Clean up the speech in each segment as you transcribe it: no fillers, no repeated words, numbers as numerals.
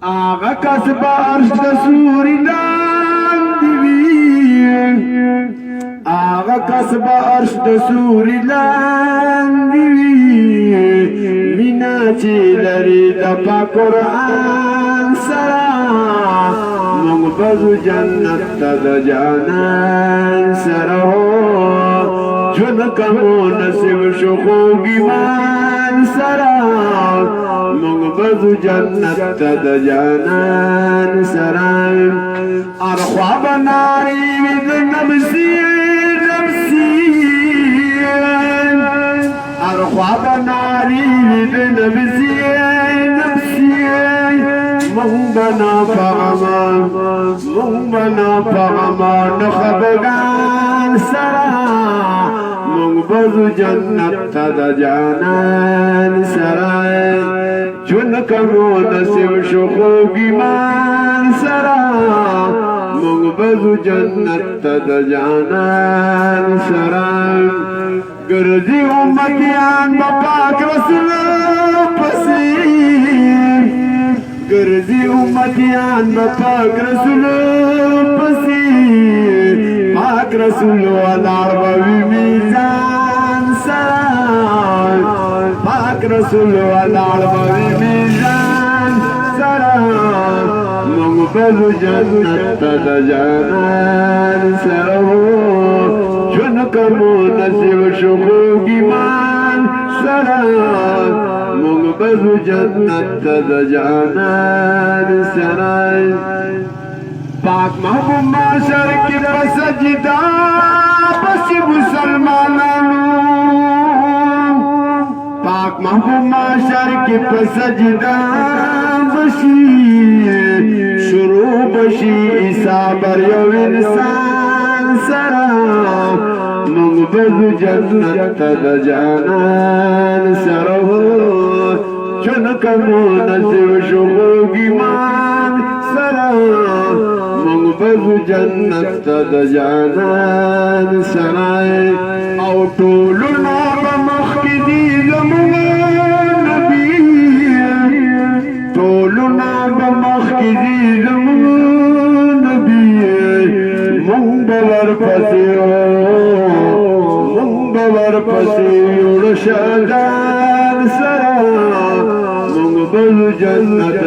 آغا کس بارش دسوری لاندی وی آغا کس بارش دسوری لاندی وی مینا چی لری دپا قرآن سرا مونگ بزو جنت تا جانان سرا جن کمو نصیب شو خوب ایمان سرا مونگ بزو جنت تا جانان سرا ارخواب ناری وید نفسی ارخواب ناری وید نفسی مونگ بنا فغمان نخبگان سرا مونگ بزو جنت تا جانان سرا چون کمو نصیب شو خوب ایمان سرا مونگ بزو جنت تا جانان سرا گرزی امتیان بپاک رسول پسی گرزی امتیان بپاک رسول پسی پاک رسول والار بوی میزان سرا پاک رسول والار بوی میزان سرا مونگ بزو جنت تا جانان سرا چون کمو نصیب شو خوب ایمان سرا مونگ بزو جنت تا جانان سرا پاک محبوب معاشر کی بسجدہ بسی مسلمانانو پاک محبوب معاشر کی بسجدہ بسی شروع بشی عیسیٰ بر یو انسان سرا مونگ بزو جنت تا جانان سرا چون کمو نصیب شو خوب ایمان سرا مونگ بزو جنت تا جانان سرا او طولنا بمخی دی زمون نبی طولنا بمخی دی زمون نبی مونگ بور پسی یوڑ شادان سرا مونگ بزو جنت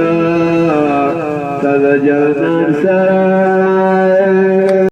تا جانان سرا